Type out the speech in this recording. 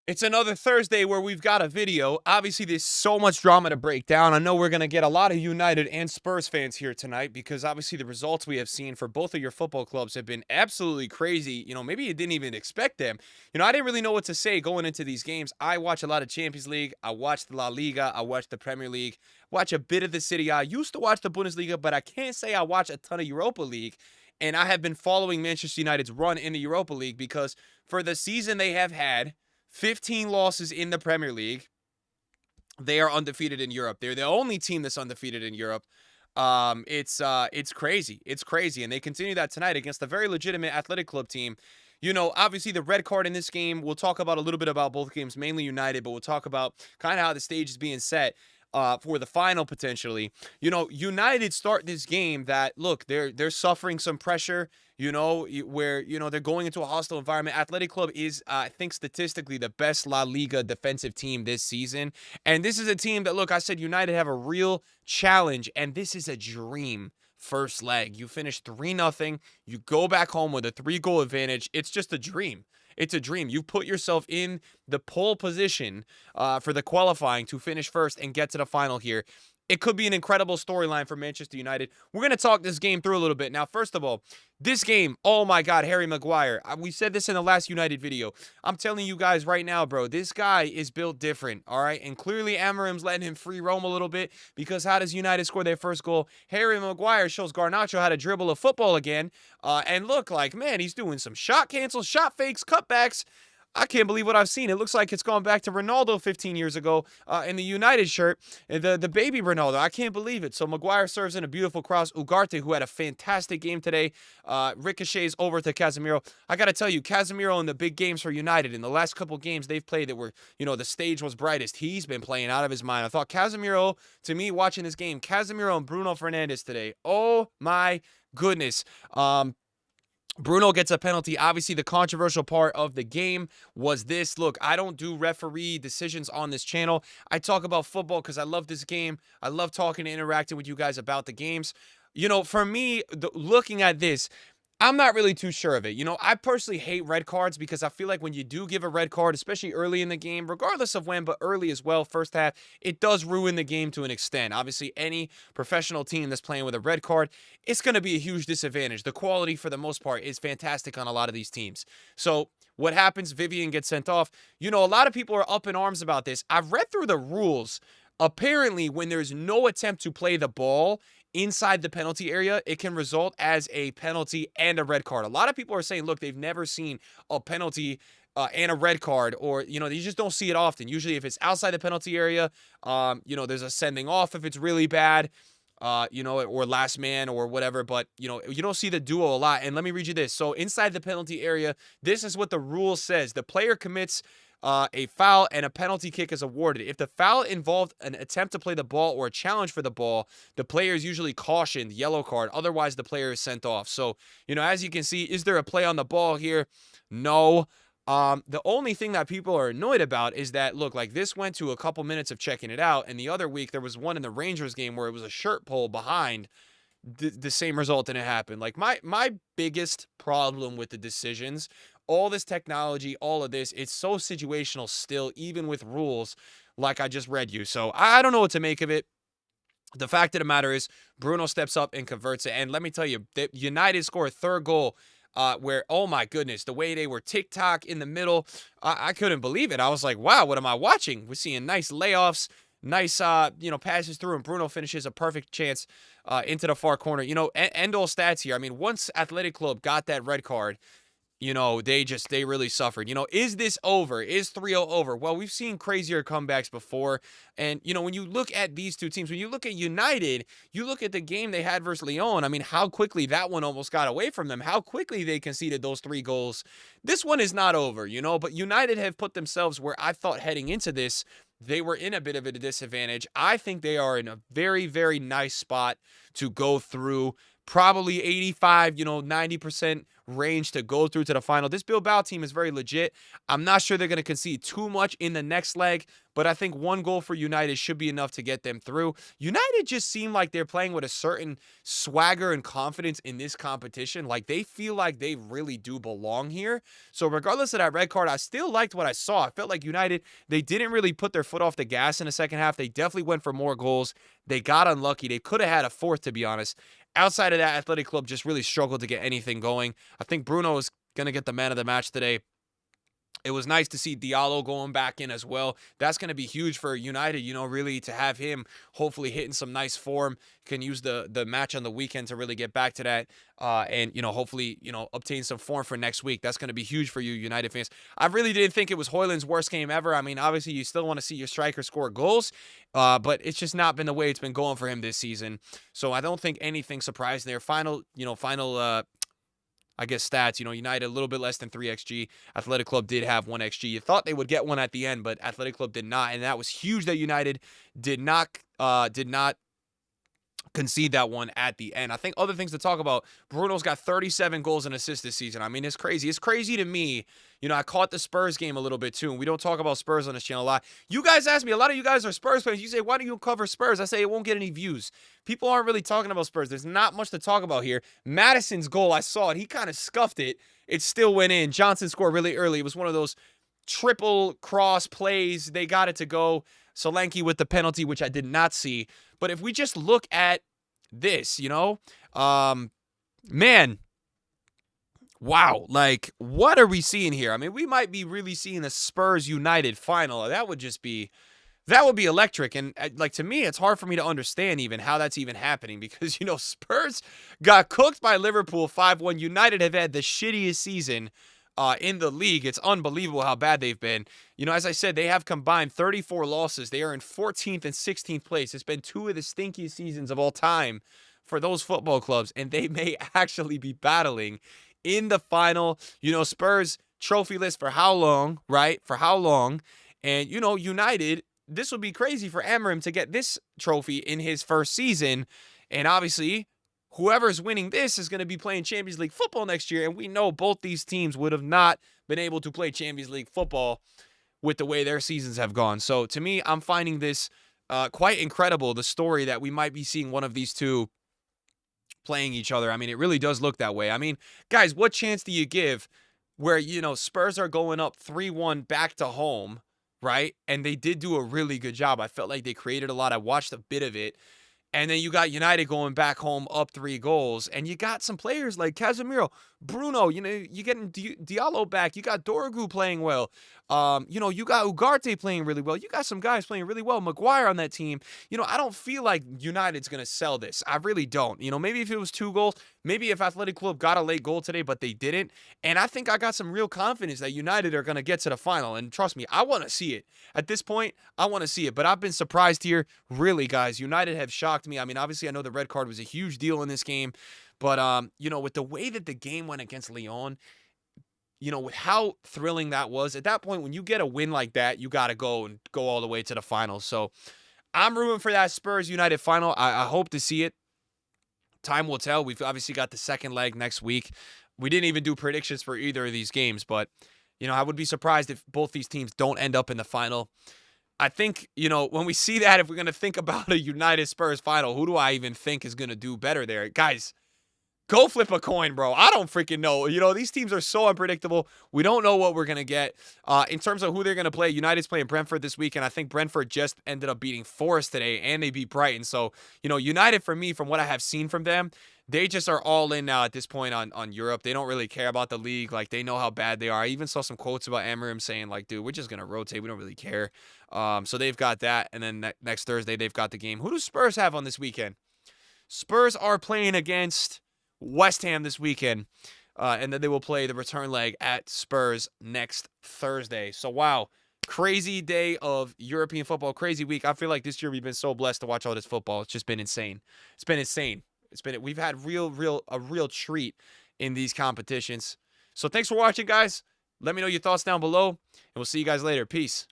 It's another Thursday where we've got a video. Obviously, there's so much drama to break down. I know we're going to get a lot of United and Spurs fans here tonight because obviously the results we have seen for both of your football clubs have been absolutely crazy. Maybe you didn't even expect them. I didn't really know what to say going into these games. I watch a lot of Champions League. I watch the La Liga. I watch the Premier League. Watch a bit of the Serie A. I used to watch the Bundesliga, but I can't say I watch a ton of Europa League. And I have been following Manchester United's run in the Europa League because for the season they have had, 15 losses in the Premier League. They are undefeated in Europe. They're the only team that's undefeated in Europe. It's crazy. It's crazy. And they continue that tonight against a very legitimate Athletic Club team. Obviously the red card in this game, we'll talk about a little bit about both games, mainly United, but we'll talk about kind of how the stage is being set for the final potentially. United start this game that, look, they're suffering some pressure, where, they're going into a hostile environment. Athletic Club is, I think, statistically the best La Liga defensive team this season. And this is a team that, look, I said United have a real challenge, and this is a dream first leg. You finish 3-0. You go back home with a 3-goal advantage. It's just a dream. It's a dream. You put yourself in the pole position for the qualifying to finish first and get to the final here. It could be an incredible storyline for Manchester United. We're going to talk this game through a little bit. Now, first of all, this game, oh my God, Harry Maguire. We said this in the last United video. I'm telling you guys right now, bro, this guy is built different, all right? And clearly Amarim's letting him free roam a little bit because how does United score their first goal? Harry Maguire shows Garnacho how to dribble a football again. And look, like, man, he's doing some shot cancels, shot fakes, cutbacks. I can't believe what I've seen. It looks like it's gone back to Ronaldo 15 years ago in the United shirt, the baby Ronaldo. I can't believe it. So Maguire serves in a beautiful cross. Ugarte, who had a fantastic game today, ricochets over to Casemiro. I got to tell you, Casemiro in the big games for United, in the last couple games they've played that were, the stage was brightest, he's been playing out of his mind. I thought Casemiro, to me, watching this game, Casemiro and Bruno Fernandes today, oh my goodness. Bruno gets a penalty. Obviously, the controversial part of the game was this. Look, I don't do referee decisions on this channel. I talk about football because I love this game. I love talking and interacting with you guys about the games. For me, looking at this, I'm not really too sure of it. I personally hate red cards because I feel like when you do give a red card, especially early in the game, regardless of when, but early as well, first half, it does ruin the game to an extent. Obviously, any professional team that's playing with a red card, it's going to be a huge disadvantage. The quality, for the most part, is fantastic on a lot of these teams. So what happens? Vivian gets sent off. A lot of people are up in arms about this. I've read through the rules. Apparently, when there's no attempt to play the ball inside the penalty area, it can result as a penalty and a red card. A lot of people are saying, look, they've never seen a penalty and a red card, or, you just don't see it often. Usually if it's outside the penalty area, there's a sending off if it's really bad, or last man or whatever, but, you don't see the duo a lot. And let me read you this. So inside the penalty area, this is what the rule says. The player commits a foul and a penalty kick is awarded. If the foul involved an attempt to play the ball or a challenge for the ball, the player is usually cautioned, yellow card. Otherwise, the player is sent off. So, as you can see, is there a play on the ball here? No. The only thing that people are annoyed about is that, look, like this went to a couple minutes of checking it out, and the other week there was one in the Rangers game where it was a shirt pull behind. The same result didn't happen. Like my biggest problem with the decisions, all this technology, all of this, it's so situational still, even with rules like I just read you. So I don't know what to make of it. The fact of the matter is Bruno steps up and converts it. And let me tell you, the United score a third goal where, oh my goodness, the way they were tick-tock in the middle, I couldn't believe it. I was like, wow, what am I watching? We're seeing nice layoffs, nice, passes through, and Bruno finishes a perfect chance into the far corner. End all stats here. I mean, once Athletic Club got that red card, they really suffered. Is this over? Is 3-0 over? Well, we've seen crazier comebacks before. And, when you look at these two teams, when you look at United, you look at the game they had versus Lyon. I mean, how quickly that one almost got away from them, how quickly they conceded those 3 goals. This one is not over, but United have put themselves where I thought heading into this, they were in a bit of a disadvantage. I think they are in a very, very nice spot to go through probably 85, 90% range to go through to the final. This Bilbao team is very legit. I'm not sure they're going to concede too much in the next leg, but I think one goal for United should be enough to get them through. United just seem like they're playing with a certain swagger and confidence in this competition. Like they feel like they really do belong here. So regardless of that red card, I still liked what I saw. I felt like United, they didn't really put their foot off the gas in the second half. They definitely went for more goals. They got unlucky. They could have had a fourth, to be honest. Outside of that, Athletic Club just really struggled to get anything going. I think Bruno is going to get the man of the match today. It was nice to see Diallo going back in as well. That's going to be huge for United, really to have him hopefully hitting some nice form. Can use the match on the weekend to really get back to that and, hopefully, obtain some form for next week. That's going to be huge for you United fans. I really didn't think it was Højlund's worst game ever. I mean, obviously, you still want to see your striker score goals, but it's just not been the way it's been going for him this season. So I don't think anything surprising there. Final I guess stats, United a little bit less than 3xG. Athletic Club did have 1xG. You thought they would get one at the end, but Athletic Club did not, and that was huge that United did not concede that one at the end. I think other things to talk about, Bruno's got 37 goals and assists this season. I mean, it's crazy. It's crazy to me. I caught the Spurs game a little bit too, and we don't talk about Spurs on this channel a lot. You guys ask me, a lot of you guys are Spurs fans. You say, why do you cover Spurs? I say, it won't get any views. People aren't really talking about Spurs. There's not much to talk about here. Madison's goal, I saw it. He kind of scuffed it. It still went in. Johnson scored really early. It was one of those triple cross plays. They got it to go. Solanke with the penalty, which I did not see. But if we just look at this, man, wow, like, what are we seeing here? I mean, we might be really seeing a Spurs United final. That would be electric. And like, to me, it's hard for me to understand even how that's even happening because, Spurs got cooked by Liverpool 5-1. United have had the shittiest season in the league. It's unbelievable how bad they've been. As I said, they have combined 34 losses. They are in 14th and 16th place. It's been two of the stinkiest seasons of all time for those football clubs, and they may actually be battling in the final. Spurs trophyless for how long, right? For how long? And, United, this would be crazy for Amorim to get this trophy in his first season. And obviously, whoever's winning this is going to be playing Champions League football next year, and we know both these teams would have not been able to play Champions League football with the way their seasons have gone. So, to me, I'm finding this quite incredible, the story that we might be seeing one of these two playing each other. I mean, it really does look that way. I mean, guys, what chance do you give where, Spurs are going up 3-1 back to home, right? And they did do a really good job. I felt like they created a lot. I watched a bit of it. And then you got United going back home up 3 goals. And you got some players like Casemiro, Bruno, you're getting Diallo back. You got Dorgu playing well. You got Ugarte playing really well. You got some guys playing really well. Maguire on that team. I don't feel like United's going to sell this. I really don't. Maybe if it was 2 goals, maybe if Athletic Club got a late goal today, but they didn't. And I think I got some real confidence that United are going to get to the final. And trust me, I want to see it. At this point, I want to see it. But I've been surprised here. Really, guys, United have shocked me. I mean, obviously, I know the red card was a huge deal in this game. But, with the way that the game went against Lyon, with how thrilling that was, at that point, when you get a win like that, you got to go all the way to the finals. So I'm rooting for that Spurs United final. I hope to see it. Time will tell. We've obviously got the second leg next week. We didn't even do predictions for either of these games, but, I would be surprised if both these teams don't end up in the final. I think, when we see that, if we're going to think about a United Spurs final, who do I even think is going to do better there? Guys, go flip a coin, bro. I don't freaking know. These teams are so unpredictable. We don't know what we're going to get. In terms of who they're going to play, United's playing Brentford this week, and I think Brentford just ended up beating Forest today, and they beat Brighton. So, United, for me, from what I have seen from them, they just are all in now at this point on Europe. They don't really care about the league. Like, they know how bad they are. I even saw some quotes about Amorim saying, like, dude, we're just going to rotate. We don't really care. So they've got that, and then next Thursday, they've got the game. Who do Spurs have on this weekend? Spurs are playing against West Ham this weekend, and then they will play the return leg at Spurs next Thursday. So, wow, crazy day of European football, crazy week. I feel like this year we've been so blessed to watch all this football. It's just been insane. It's been insane. We've had a real treat in these competitions. So, thanks for watching, guys. Let me know your thoughts down below, and we'll see you guys later. Peace.